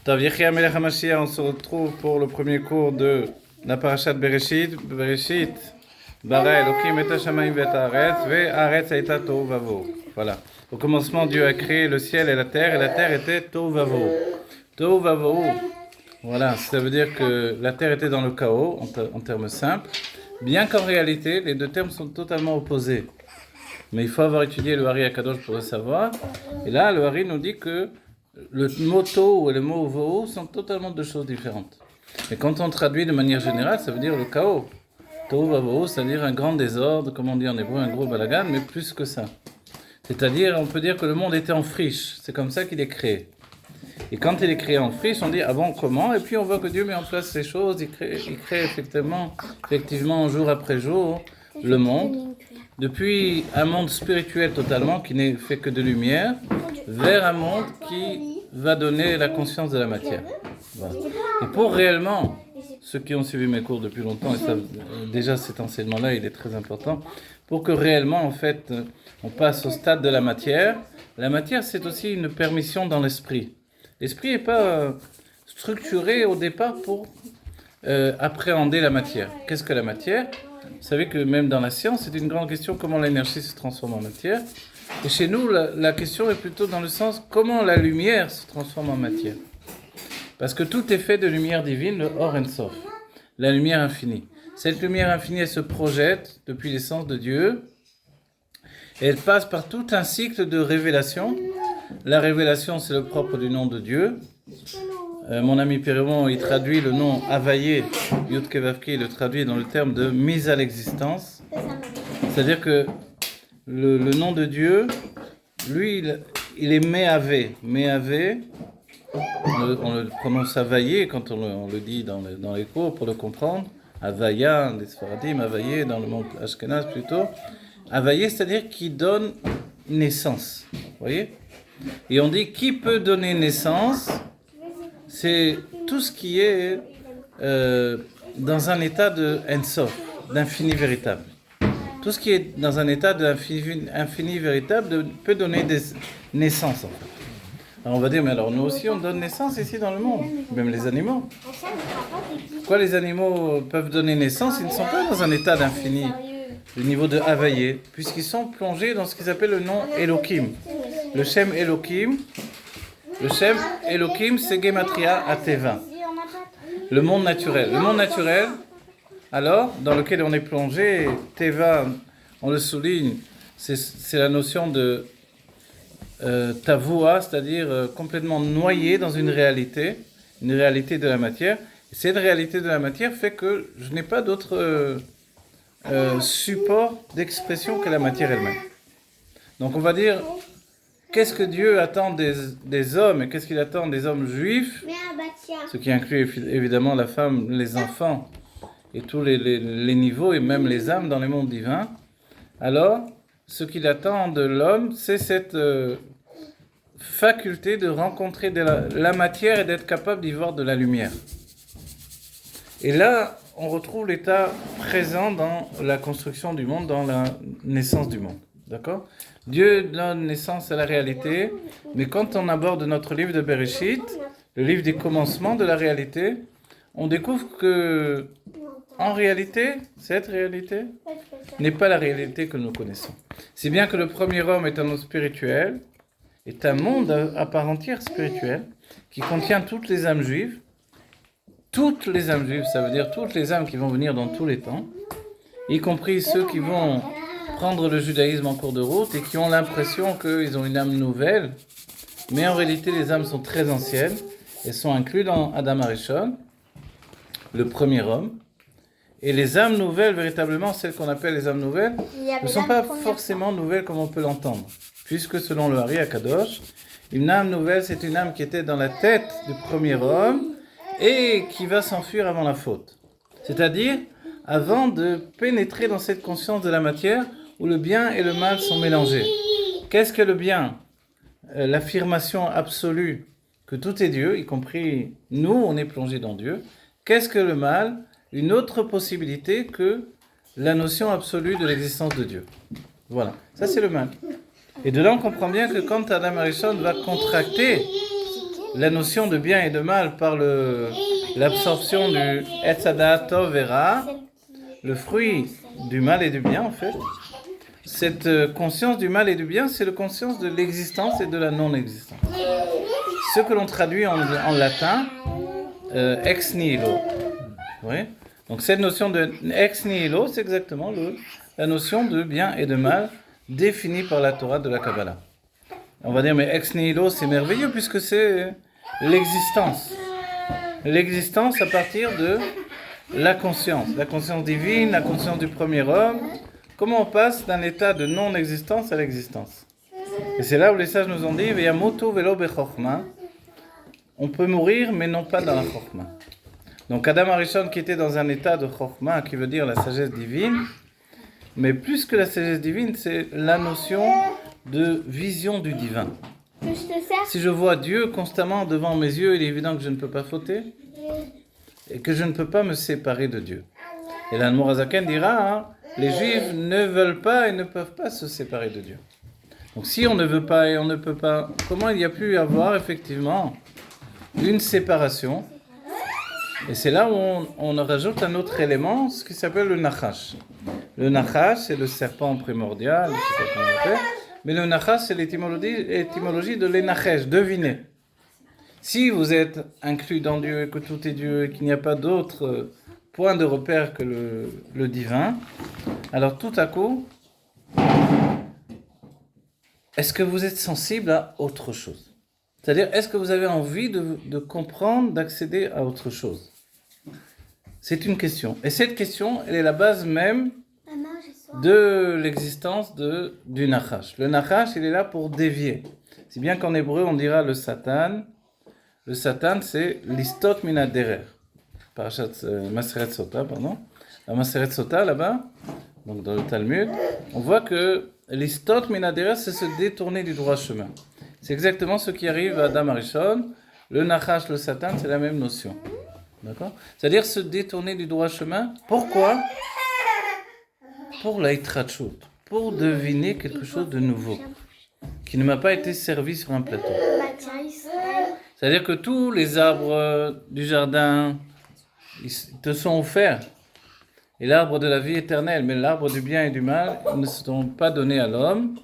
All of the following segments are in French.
Tov Yechia Melech HaMashiach, on se retrouve pour le premier cours de la parashat Bereshit. Bereshit, bara Elokim et Hashamayim vet haaretz, ve haaretz hayta tohu vavohu. Voilà. Au commencement, Dieu a créé le ciel et la terre était tohu vavohu. Tohu vavohu. Voilà, ça veut dire que la terre était dans le chaos, en termes simples, bien qu'en réalité, les deux termes sont totalement opposés. Mais il faut avoir étudié le Hari Akadosh pour le savoir. Et là, le Hari nous dit que le mot tohu et le mot vohu sont totalement deux choses différentes. Et quand on traduit de manière générale, ça veut dire le chaos. Tohu vavohu, c'est-à-dire un grand désordre, comme on dit en hébreu, un gros balagan, mais plus que ça. C'est-à-dire, on peut dire que le monde était en friche. C'est comme ça qu'il est créé. Et quand il est créé en friche, on dit ah bon, comment? Et puis on voit que Dieu met en place ces choses, il crée effectivement jour après jour le monde, depuis un monde spirituel totalement qui n'est fait que de lumière, vers un monde qui va donner la conscience de la matière. Voilà. Et pour réellement, ceux qui ont suivi mes cours depuis longtemps, et savent, déjà cet enseignement-là, il est très important, pour que réellement, en fait, on passe au stade de la matière c'est aussi une permission dans l'esprit. L'esprit n'est pas structuré au départ pour appréhender la matière. Qu'est-ce que la matière? Vous savez que même dans la science, c'est une grande question comment l'énergie se transforme en matière. Et chez nous, la question est plutôt dans le sens comment la lumière se transforme en matière. Parce que tout est fait de lumière divine, le Or En Sof, la lumière infinie. Cette lumière infinie, elle se projette depuis l'essence de Dieu. Et elle passe par tout un cycle de révélation. La révélation, c'est le propre du nom de Dieu. Mon ami Pérémon, il traduit le nom Havayé, Yud Kei Vav Kei, il le traduit dans le terme de mise à l'existence. C'est-à-dire que le nom de Dieu, lui, il est Mehavé. Mehavé, on le prononce Havayé quand on le dit dans les cours pour le comprendre. Havaya, les Sfaradim, Havayé, dans le monde Ashkenaz plutôt. Havayé, c'est-à-dire qui donne naissance. Vous voyez? Et on dit qui peut donner naissance? C'est tout ce qui est dans un état de Ensof, d'infini véritable. Tout ce qui est dans un état d'infini véritable peut donner des naissances. En fait. Alors on va dire, mais alors nous aussi on donne naissance ici dans le monde, même les animaux. Pourquoi les animaux peuvent donner naissance? Ils ne sont pas dans un état d'infini, le niveau de Havayé, puisqu'ils sont plongés dans ce qu'ils appellent le nom Elohim. Le Shem Elohim, c'est Gematria Ateva. Le monde naturel. Le monde naturel, alors, dans lequel on est plongé, Teva, on le souligne, c'est la notion de Tavua, c'est-à-dire complètement noyé dans une réalité de la matière. Et cette réalité de la matière fait que je n'ai pas d'autre support d'expression que la matière elle-même. Donc on va dire, qu'est-ce que Dieu attend des hommes et qu'est-ce qu'il attend des hommes juifs, ce qui inclut évidemment la femme, les enfants et tous les niveaux et même les âmes dans les mondes divins. Alors, ce qu'il attend de l'homme, c'est cette faculté de rencontrer la matière et d'être capable d'y voir de la lumière. Et là, on retrouve l'état présent dans la construction du monde, dans la naissance du monde. D'accord? Dieu donne naissance à la réalité, mais quand on aborde notre livre de Bereshit, le livre des commencements de la réalité, on découvre que, en réalité, cette réalité n'est pas la réalité que nous connaissons. Si bien que le premier homme est un monde spirituel, est un monde à part entière spirituel, qui contient toutes les âmes juives. Toutes les âmes juives, ça veut dire toutes les âmes qui vont venir dans tous les temps, y compris ceux qui vont prendre le judaïsme en cours de route et qui ont l'impression qu'ils ont une âme nouvelle, mais en réalité les âmes sont très anciennes et sont incluses dans Adam Arishon, le premier homme. Et les âmes nouvelles, véritablement, celles qu'on appelle les âmes nouvelles, ne sont pas forcément nouvelles comme on peut l'entendre, puisque selon le Hari Akadosh, une âme nouvelle, c'est une âme qui était dans la tête du premier homme et qui va s'enfuir avant la faute. C'est-à-dire, avant de pénétrer dans cette conscience de la matière où le bien et le mal sont mélangés. Qu'est-ce que le bien? L'affirmation absolue que tout est Dieu, y compris nous, on est plongé dans Dieu. Qu'est-ce que le mal? Une autre possibilité que la notion absolue de l'existence de Dieu. Voilà, ça c'est le mal. Et de là on comprend bien que quand Adam Arishon va contracter la notion de bien et de mal par l'absorption du Etz Hadat Tov et Ra, le fruit du mal et du bien en fait. Cette conscience du mal et du bien, c'est la conscience de l'existence et de la non-existence. Ce que l'on traduit en latin, ex nihilo. Oui. Donc cette notion de ex nihilo, c'est exactement la notion de bien et de mal définie par la Torah de la Kabbalah. On va dire, mais ex nihilo, c'est merveilleux puisque c'est l'existence. L'existence à partir de la conscience divine, la conscience du premier homme. Comment on passe d'un état de non-existence à l'existence. Et c'est là où les sages nous ont dit, Veyamutu velo bechokma. On peut mourir, mais non pas dans la chokma. Donc Adam Arishon qui était dans un état de chokma, qui veut dire la sagesse divine, mais plus que la sagesse divine, c'est la notion de vision du divin. Si je vois Dieu constamment devant mes yeux, il est évident que je ne peux pas fauter et que je ne peux pas me séparer de Dieu. Et l'Admor HaZaken dira, les Juifs ne veulent pas et ne peuvent pas se séparer de Dieu. Donc si on ne veut pas et on ne peut pas, comment il y a pu avoir effectivement une séparation? Et c'est là où on rajoute un autre élément, ce qui s'appelle le Nachash. Le Nachash, c'est le serpent primordial, je ne sais pas comment on l'appelle, mais le Nachash, c'est l'étymologie de l'Enachesh, deviner. Si vous êtes inclus dans Dieu et que tout est Dieu et qu'il n'y a pas d'autre point de repère que le divin, alors tout à coup, est-ce que vous êtes sensible à autre chose? C'est-à-dire, est-ce que vous avez envie de comprendre, d'accéder à autre chose? C'est une question. Et cette question, elle est la base même de l'existence du Nachash. Le Nachash, il est là pour dévier. Si bien qu'en hébreu, on dira le Satan. Le Satan, c'est l'istot min haderer. Parashat Maseret Sota, pardon. La Maseret Sota, là-bas, donc dans le Talmud, on voit que l'istot min haderer, c'est se détourner du droit chemin. C'est exactement ce qui arrive à Adam Arishon. Le Nachash, le Satan, c'est la même notion. D'accord? C'est-à-dire se détourner du droit chemin. Pourquoi? Pour la hitrachut, pour deviner quelque chose de nouveau, qui ne m'a pas été servi sur un plateau. C'est-à-dire que tous les arbres du jardin, ils te sont offerts. Et l'arbre de la vie éternelle, mais l'arbre du bien et du mal, ils ne sont pas donnés à l'homme.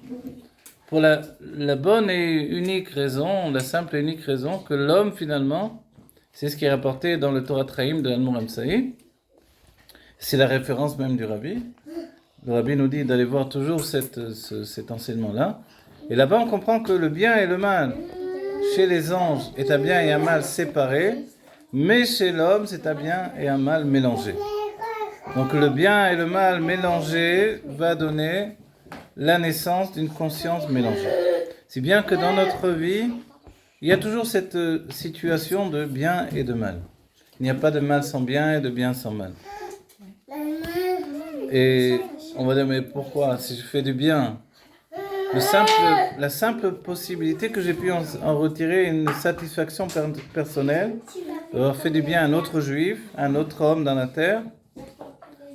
Pour la bonne et unique raison, la simple et unique raison, que l'homme finalement, c'est ce qui est rapporté dans le Torah Traim de l'Admor Hamsaï, c'est la référence même du Rabbi. Le Rabbi nous dit d'aller voir toujours cet enseignement-là. Et là-bas, on comprend que le bien et le mal, chez les anges, est un bien et un mal séparés, mais chez l'homme, c'est un bien et un mal mélangés. Donc le bien et le mal mélangés va donner la naissance d'une conscience mélangée. Si bien que dans notre vie, il y a toujours cette situation de bien et de mal. Il n'y a pas de mal sans bien et de bien sans mal. Et on va dire, mais pourquoi? Si je fais du bien, la simple possibilité que j'ai pu en retirer une satisfaction personnelle, d'avoir fait du bien à un autre juif, à un autre homme dans la terre,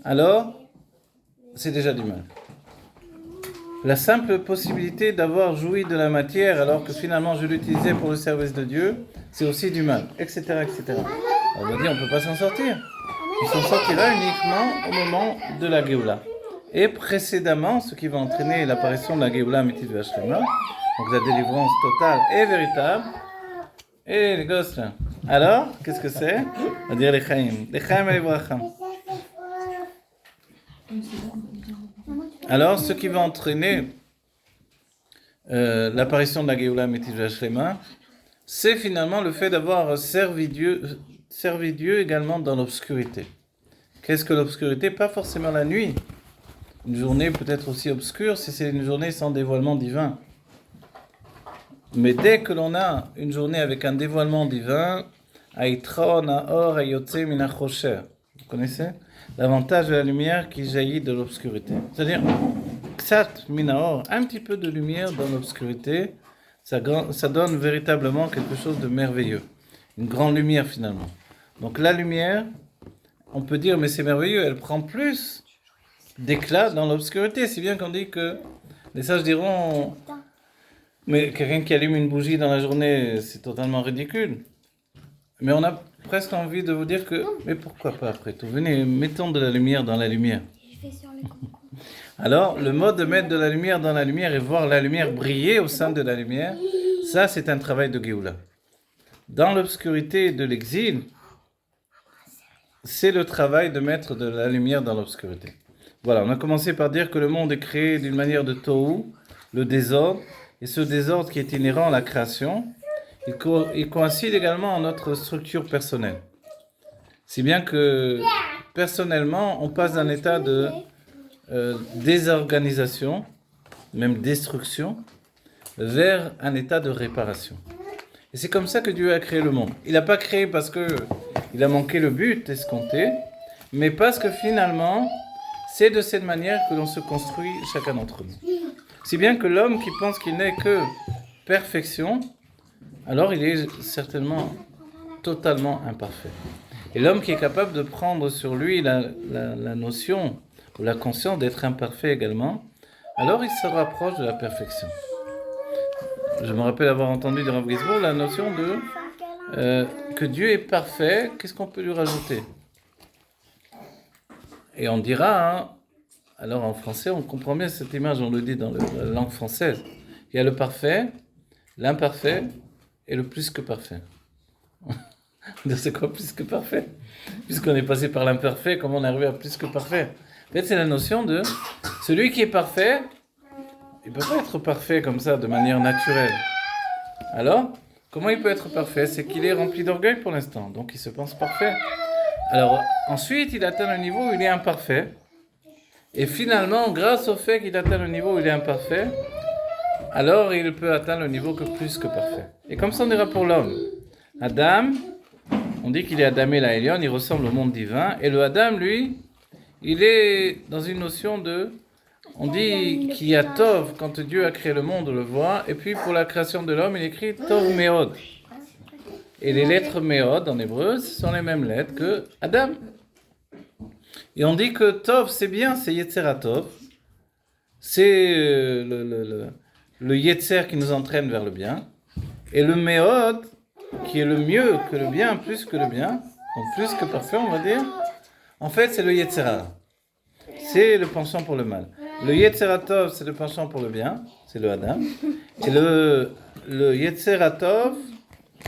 alors c'est déjà du mal. La simple possibilité d'avoir joui de la matière alors que finalement je l'utilisais pour le service de Dieu, c'est aussi du mal, etc., etc. On va dire, on ne peut pas s'en sortir. Il s'en sortira uniquement au moment de la Géoula. Et précédemment, ce qui va entraîner l'apparition de la Géoula Amitית Vashlema, donc la délivrance totale et véritable. Et les gosses là. Alors, qu'est-ce que c'est? On va dire les Chaim. Les Chaim et les Bracham. Alors, ce qui va entraîner l'apparition de la Géoula Amitית Vashlema, c'est finalement le fait d'avoir servi Dieu également dans l'obscurité. Qu'est-ce que l'obscurité? Pas forcément la nuit. Une journée peut être aussi obscure si c'est une journée sans dévoilement divin. Mais dès que l'on a une journée avec un dévoilement divin, Aitron, Aor, Ayotse, Minachosher. Vous connaissez? L'avantage de la lumière qui jaillit de l'obscurité. C'est-à-dire, Ksat, Minaor, un petit peu de lumière dans l'obscurité, ça donne véritablement quelque chose de merveilleux. Une grande lumière finalement. Donc la lumière, on peut dire, mais c'est merveilleux, elle prend plus d'éclat dans l'obscurité, si bien qu'on dit que les sages diront, Mais quelqu'un qui allume une bougie dans la journée, c'est totalement ridicule. Mais on a presque envie de vous dire que, mais pourquoi pas après tout? Venez, mettons de la lumière dans la lumière. Alors, le mot de mettre de la lumière dans la lumière et voir la lumière briller au sein de la lumière, ça c'est un travail de Géoula. Dans l'obscurité de l'exil, c'est le travail de mettre de la lumière dans l'obscurité. Voilà, on a commencé par dire que le monde est créé d'une manière de tohu, le désordre, et ce désordre qui est inhérent à la création, il coïncide également en notre structure personnelle. Si bien que personnellement, on passe d'un état de désorganisation, même destruction, vers un état de réparation. Et c'est comme ça que Dieu a créé le monde. Il n'a pas créé parce qu'il a manqué le but escompté, mais parce que finalement, c'est de cette manière que l'on se construit chacun d'entre nous. Si bien que l'homme qui pense qu'il n'est que perfection, alors il est certainement totalement imparfait. Et l'homme qui est capable de prendre sur lui la notion ou la conscience d'être imparfait également, alors il se rapproche de la perfection. Je me rappelle avoir entendu de Rav Gizbourg la notion de que Dieu est parfait, qu'est-ce qu'on peut lui rajouter? Et on dira, hein, alors en français on comprend bien cette image, on le dit dans la langue française, il y a le parfait, l'imparfait et le plus que parfait. C'est quoi plus que parfait? Puisqu'on est passé par l'imparfait, comment on est arrivé à plus que parfait? En fait, c'est la notion de celui qui est parfait, il ne peut pas être parfait comme ça, de manière naturelle. Alors, comment il peut être parfait? C'est qu'il est rempli d'orgueil pour l'instant, donc il se pense parfait. Alors, ensuite, il atteint le niveau où il est imparfait. Et finalement, grâce au fait qu'il atteint le niveau où il est imparfait, alors il peut atteindre le niveau que plus que parfait. Et comme ça, on dira pour l'homme. Adam, on dit qu'il est Adam et la Elion, il ressemble au monde divin. Et le Adam, lui, il est dans une notion de... On dit qu'il y a Tov, quand Dieu a créé le monde, on le voit. Et puis pour la création de l'homme, il écrit Tov Meod. Et les lettres Meod en hébreu, ce sont les mêmes lettres que Adam. Et on dit que Tov, c'est bien, c'est Yetzeratov. C'est le Yetzer qui nous entraîne vers le bien. Et le Meod, qui est le mieux que le bien, plus que le bien, donc plus que parfait, on va dire. En fait, c'est le Yetzera. C'est le penchant pour le mal. Le Yetzeratov, c'est le penchant pour le bien, c'est le Adam. Et le Yetzeratov,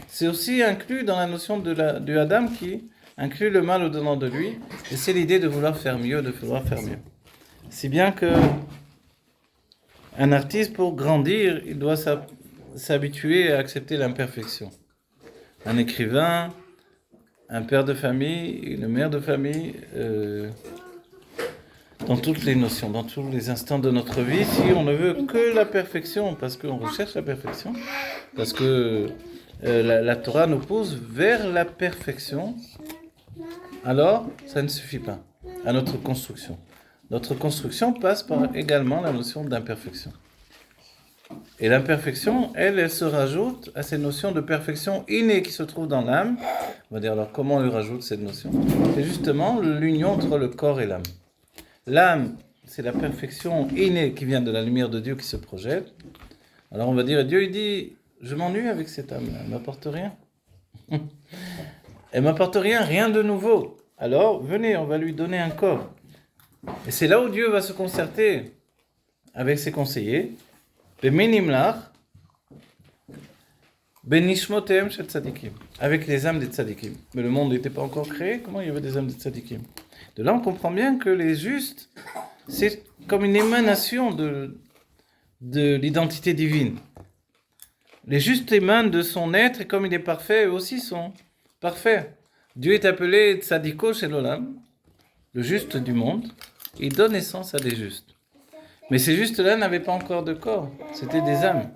c'est aussi inclus dans la notion du Adam qui inclut le mal au-dedans de lui. Et c'est l'idée de vouloir faire mieux, de vouloir faire mieux. Si bien que un artiste, pour grandir, il doit s'habituer à accepter l'imperfection. Un écrivain, un père de famille, une mère de famille, dans toutes les notions, dans tous les instants de notre vie, si on ne veut que la perfection, parce qu'on recherche la perfection, parce que la Torah nous pousse vers la perfection, alors ça ne suffit pas à notre construction. Notre construction passe par également la notion d'imperfection. Et l'imperfection, elle se rajoute à ces notions de perfection innée qui se trouvent dans l'âme. On va dire alors comment on lui rajoute cette notion? C'est justement l'union entre le corps et l'âme. L'âme, c'est la perfection innée qui vient de la lumière de Dieu qui se projette. Alors on va dire, Dieu il dit, je m'ennuie avec cette âme, elle ne m'apporte rien. Elle ne m'apporte rien, rien de nouveau. Alors venez, on va lui donner un corps. Et c'est là où Dieu va se concerter avec ses conseillers. Avec les âmes des tzadikim. Mais le monde n'était pas encore créé, comment il y avait des âmes des tzadikim? De là, on comprend bien que les justes, c'est comme une émanation de l'identité divine. Les justes émanent de son être, et comme il est parfait, eux aussi sont parfaits. Dieu est appelé tzadiko shel olam, le juste du monde. Il donne naissance à des justes. Mais ces justes-là n'avaient pas encore de corps, c'était des âmes.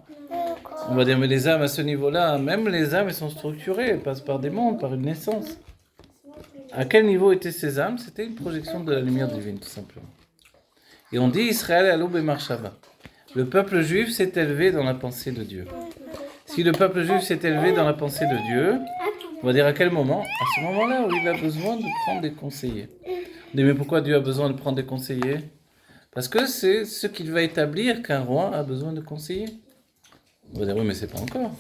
On va dire, mais les âmes à ce niveau-là, même les âmes, elles sont structurées, elles passent par des mondes, par une naissance. À quel niveau étaient ces âmes? C'était une projection de la lumière divine, tout simplement. Et on dit, Israël alou bemarshava. Le peuple juif s'est élevé dans la pensée de Dieu. Si le peuple juif s'est élevé dans la pensée de Dieu, on va dire à quel moment? À ce moment-là où il a besoin de prendre des conseillers. On dit, mais pourquoi Dieu a besoin de prendre des conseillers? Parce que c'est ce qu'il va établir qu'un roi a besoin de conseillers. On va dire, oui, mais c'est pas encore.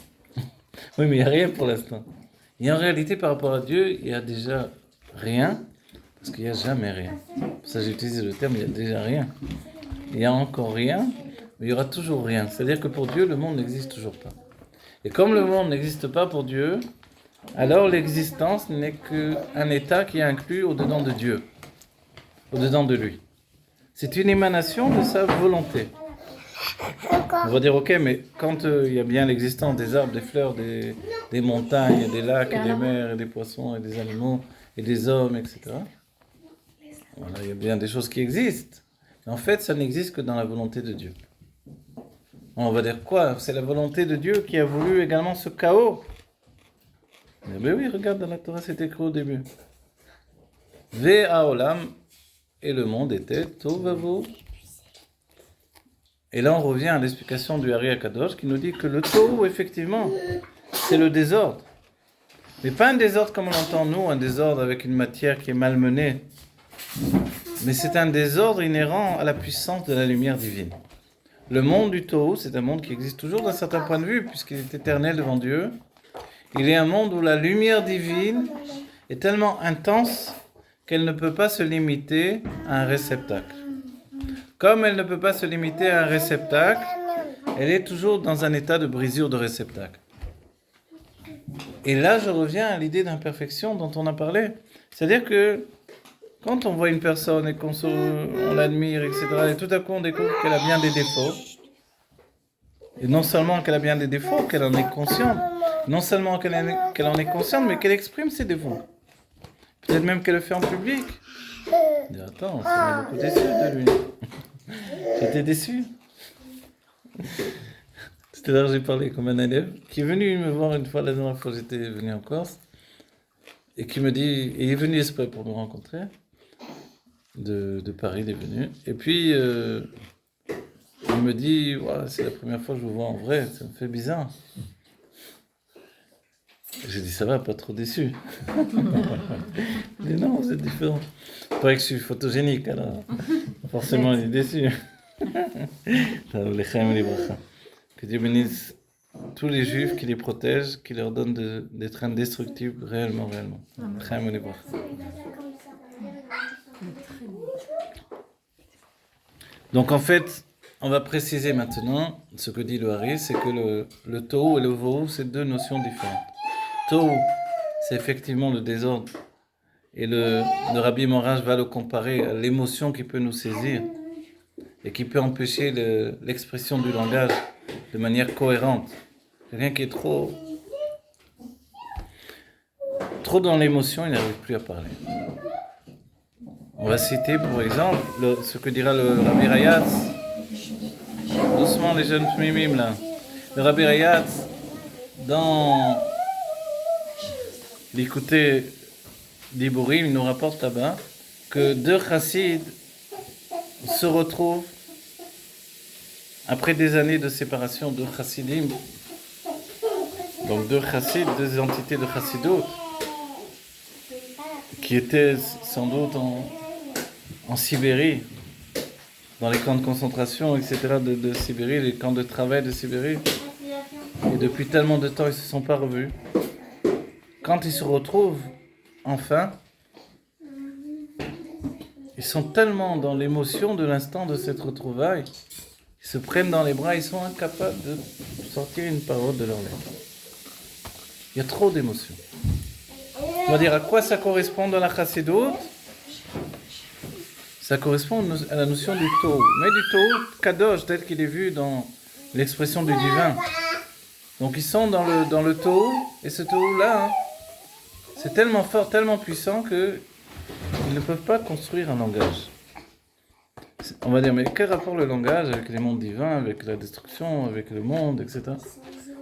Oui, mais il n'y a rien pour l'instant. Et en réalité, par rapport à Dieu, il y a déjà rien, parce qu'il n'y a jamais rien. Pour ça, j'ai utilisé le terme, il y a déjà rien. Il y a encore rien, mais il y aura toujours rien. C'est-à-dire que pour Dieu, le monde n'existe toujours pas. Et comme le monde n'existe pas pour Dieu, alors l'existence n'est qu'un état qui est inclus au-dedans de Dieu, au-dedans de lui. C'est une émanation de sa volonté. On va dire, ok, mais quand il y a bien l'existence des arbres, des fleurs, des montagnes, des lacs, et des mers, et des poissons, et des animaux, et des hommes, etc. Voilà, il y a bien des choses qui existent. Mais en fait, ça n'existe que dans la volonté de Dieu. On va dire quoi? C'est la volonté de Dieu qui a voulu également ce chaos. Mais oui, regarde, dans la Torah, c'est écrit au début. Ve haolam, et le monde était tovavo. Et là, on revient à l'explication du Ari Akadosh qui nous dit que le tohu, effectivement, c'est le désordre. Mais pas un désordre comme on l'entend nous, un désordre avec une matière qui est malmenée. Mais c'est un désordre inhérent à la puissance de la lumière divine. Le monde du tohu, c'est un monde qui existe toujours d'un certain point de vue, puisqu'il est éternel devant Dieu. Il est un monde où la lumière divine est tellement intense qu'elle ne peut pas se limiter à un réceptacle. Comme elle ne peut pas se limiter à un réceptacle, elle est toujours dans un état de brisure de réceptacle. Et là, je reviens à l'idée d'imperfection dont on a parlé. C'est-à-dire que quand on voit une personne et on l'admire, etc., et tout à coup on découvre qu'elle a bien des défauts, et non seulement qu'elle a bien des défauts, qu'elle en est consciente, non seulement qu'elle en est consciente, mais qu'elle exprime ses défauts. Peut-être même qu'elle le fait en public. Je dis, attends, ça m'a beaucoup déçu de lui. J'étais déçu. C'était là que j'ai parlé comme un élève qui est venu me voir une fois, la dernière fois que j'étais venu en Corse, et qui me dit, et il est venu exprès pour nous rencontrer, de Paris, il est venu, et puis il me dit, ouais, c'est la première fois que je vous vois en vrai, ça me fait bizarre. J'ai dit, ça va, pas trop déçu. Il dit, non, c'est différent. Il paraît que je suis photogénique, alors forcément il est déçu. Que Dieu bénisse tous les juifs, qui les protège, qui leur donne d'être indestructibles réellement. Donc en fait, on va préciser maintenant ce que dit le Hari, c'est que le tohu et le vohu, c'est deux notions différentes. Tohu, c'est effectivement le désordre, et le Rabbi Morash va le comparer à l'émotion qui peut nous saisir et qui peut empêcher l'expression du langage de manière cohérente. Quelqu'un qui est trop dans l'émotion, il n'arrive plus à parler. On va citer, pour exemple, ce que dira le Rabbi Rayatz. Doucement, les jeunes mimim, là. Le Rabbi Rayatz, dans l'écouter d'Ibourim, il nous rapporte là-bas que deux chassides se retrouvent après des années de séparation, deux chassidim, donc deux chassides, deux entités de chassidout, qui étaient sans doute en Sibérie, dans les camps de concentration, etc. de Sibérie, les camps de travail de Sibérie. Et depuis tellement de temps, ils ne se sont pas revus. Quand ils se retrouvent, enfin, ils sont tellement dans l'émotion de l'instant de cette retrouvaille, ils se prennent dans les bras, ils sont incapables de sortir une parole de leur lèvres. Il y a trop d'émotions. On va dire à quoi ça correspond dans la chassidoute? Ça correspond à la notion du tohu. Mais du tohu kadosh, tel qu'il est vu dans l'expression du divin. Donc ils sont dans le tohu, et ce tohu-là, c'est tellement fort, tellement puissant qu'ils ne peuvent pas construire un langage. On va dire, mais quel rapport le langage avec les mondes divins, avec la destruction, avec le monde, etc.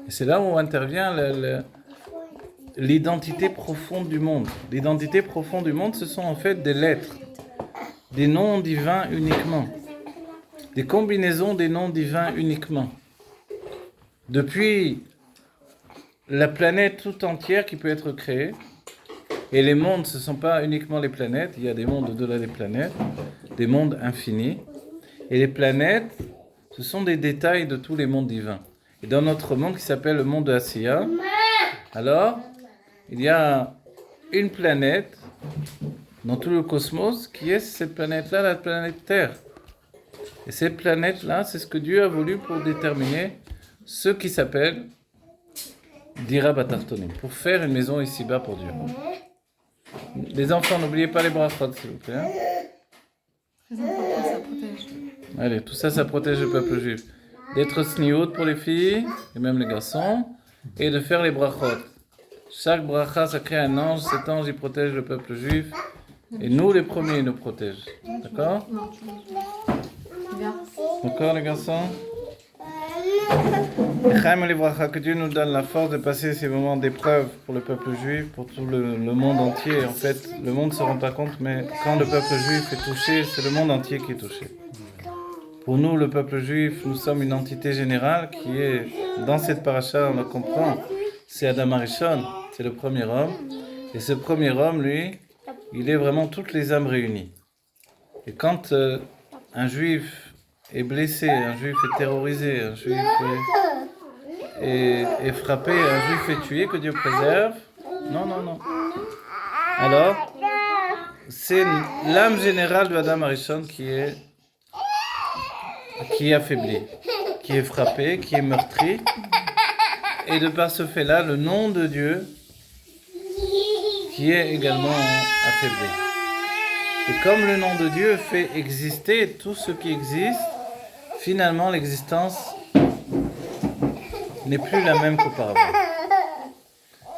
Et c'est là où intervient l'identité profonde du monde. L'identité profonde du monde, ce sont en fait des lettres, des noms divins uniquement, des combinaisons des noms divins uniquement. Depuis la planète tout entière qui peut être créée, et les mondes, ce ne sont pas uniquement les planètes, il y a des mondes au-delà des planètes, des mondes infinis. Et les planètes, ce sont des détails de tous les mondes divins. Et dans notre monde qui s'appelle le monde de Asiya, alors, il y a une planète dans tout le cosmos qui est cette planète-là, la planète Terre. Et cette planète-là, c'est ce que Dieu a voulu pour déterminer ce qui s'appelle Dira Batartonim, pour faire une maison ici-bas pour Dieu. Les enfants, n'oubliez pas les brachot, s'il vous plaît. Hein? Très important, ça protège. Allez, tout ça, ça protège le peuple juif. D'être sniout pour les filles, et même les garçons, et de faire les brachot. Chaque bracha, ça crée un ange, cet ange, il protège le peuple juif, et nous, les premiers, il nous protège. D'accord? Non, tu viens. D'accord, les garçons? Que Dieu nous donne la force de passer ces moments d'épreuve pour le peuple juif, pour tout le monde entier. En fait, le monde ne se rend pas compte, mais quand le peuple juif est touché, c'est le monde entier qui est touché. Pour nous, le peuple juif, nous sommes une entité générale qui est, dans cette paracha, on le comprend, c'est Adam Arishon, c'est le premier homme. Et ce premier homme, lui, il est vraiment toutes les âmes réunies. Et quand un juif est blessé, un juif est terrorisé, un juif est frappé, un juif est tué, que Dieu préserve. Non. Alors, c'est l'âme générale de Adam Arishon qui est affaibli, qui est frappé, qui est meurtri. Et de par ce fait-là, le nom de Dieu qui est également affaibli. Et comme le nom de Dieu fait exister tout ce qui existe, finalement l'existence n'est plus la même qu'auparavant.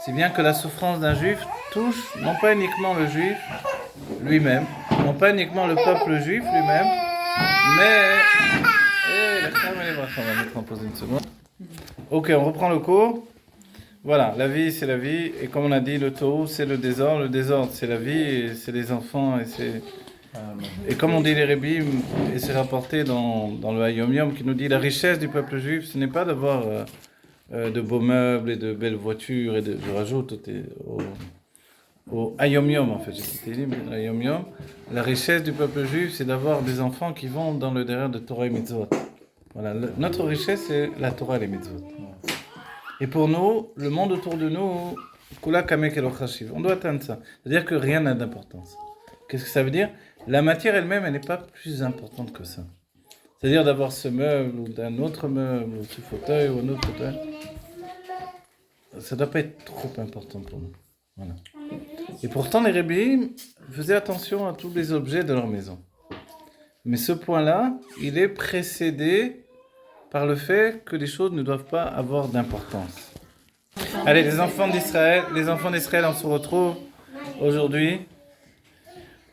Si bien que la souffrance d'un juif touche non pas uniquement le juif lui-même, non pas uniquement le peuple juif lui-même, mais... la femme, elle est vraie. On va mettre en pause une seconde. Ok, on reprend le cours. Voilà, la vie, c'est la vie. Et comme on a dit, le tohu, c'est le désordre. Le désordre, c'est la vie, et c'est les enfants. Et comme on dit les rébim, et c'est rapporté dans le Hayom Yom, qui nous dit la richesse du peuple juif, ce n'est pas d'avoir de beaux meubles et de belles voitures. Je rajoute au Hayom Yom, en fait. J'ai quitté le Hayom Yom. La richesse du peuple juif, c'est d'avoir des enfants qui vont dans le derrière de Torah et Mitzvot. Voilà, notre richesse, c'est la Torah et les Mitzvot. Et pour nous, le monde autour de nous, Kula Kamek Elo Chashiv, on doit atteindre ça. C'est-à-dire que rien n'a d'importance. Qu'est-ce que ça veut dire? La matière elle-même, elle n'est pas plus importante que ça. C'est-à-dire d'avoir ce meuble, ou d'un autre meuble, ou ce fauteuil, ou un autre fauteuil. Ça ne doit pas être trop important pour nous. Voilà. Et pourtant, les Rebbeim faisaient attention à tous les objets de leur maison. Mais ce point-là, il est précédé par le fait que les choses ne doivent pas avoir d'importance. Allez, les enfants d'Israël, on se retrouve aujourd'hui,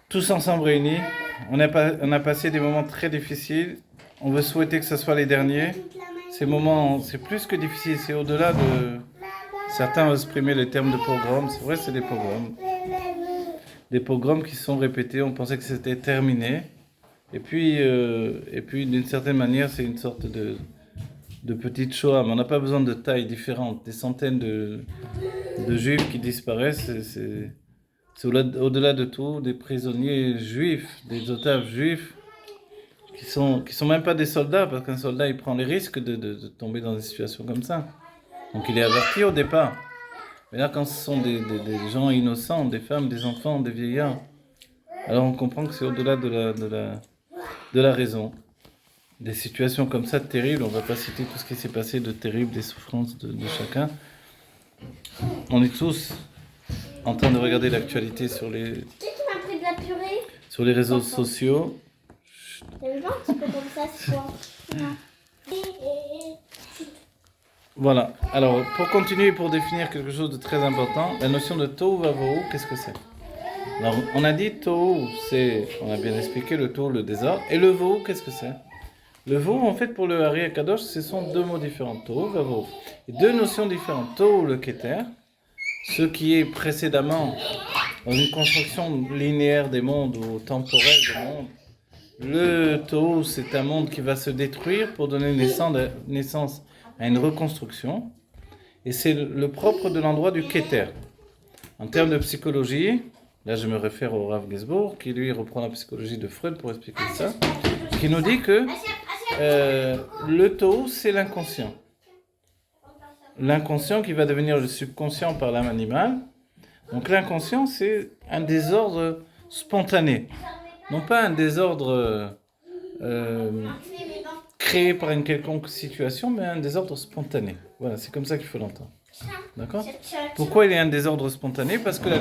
tous ensemble réunis. On a passé des moments très difficiles. On veut souhaiter que ce soit les derniers. Ces moments, c'est plus que difficile, c'est au-delà de... Certains ont exprimé le terme de pogrom. C'est vrai, c'est des pogroms. Des pogroms qui sont répétés. On pensait que c'était terminé. Et puis d'une certaine manière, c'est une sorte de petite Shoah. Mais on n'a pas besoin de tailles différentes. Des centaines de juifs qui disparaissent. C'est au-delà de tout des prisonniers juifs, des otages juifs, qui sont même pas des soldats, parce qu'un soldat, il prend les risques de tomber dans des situations comme ça. Donc il est averti au départ. Mais là, quand ce sont des gens innocents, des femmes, des enfants, des vieillards, alors on comprend que c'est au-delà de la raison. Des situations comme ça terribles, on ne va pas citer tout ce qui s'est passé de terrible, des souffrances de chacun. On est tous en train de regarder l'actualité sur les réseaux sociaux. T'as vu un petit peu comme ça, c'est quoi? Voilà. Alors, pour continuer, pour définir quelque chose de très important, la notion de tohu vavohu, qu'est-ce que c'est? Alors, on a dit tohu, on a bien expliqué le tohu, le désordre, et le vohu, qu'est-ce que c'est? Le vohu, en fait, pour le Ari Akadosh, ce sont deux mots différents, tohu vavohu. Et deux notions différentes. Tohu, le keter, ce qui est précédemment dans une construction linéaire des mondes ou temporelle des mondes. Le tohu, c'est un monde qui va se détruire pour donner naissance à une reconstruction. Et c'est le propre de l'endroit du keter. En termes de psychologie, là je me réfère au Rav Gainsbourg, qui lui reprend la psychologie de Freud pour expliquer ça, qui nous dit que le tohu, c'est l'inconscient. l'inconscient qui va devenir le subconscient par l'âme animale. Donc l'inconscient, c'est un désordre spontané. Non pas un désordre créé par une quelconque situation, mais un désordre spontané. Voilà, c'est comme ça qu'il faut l'entendre. D'accord ? Pourquoi il y a un désordre spontané ? Parce que la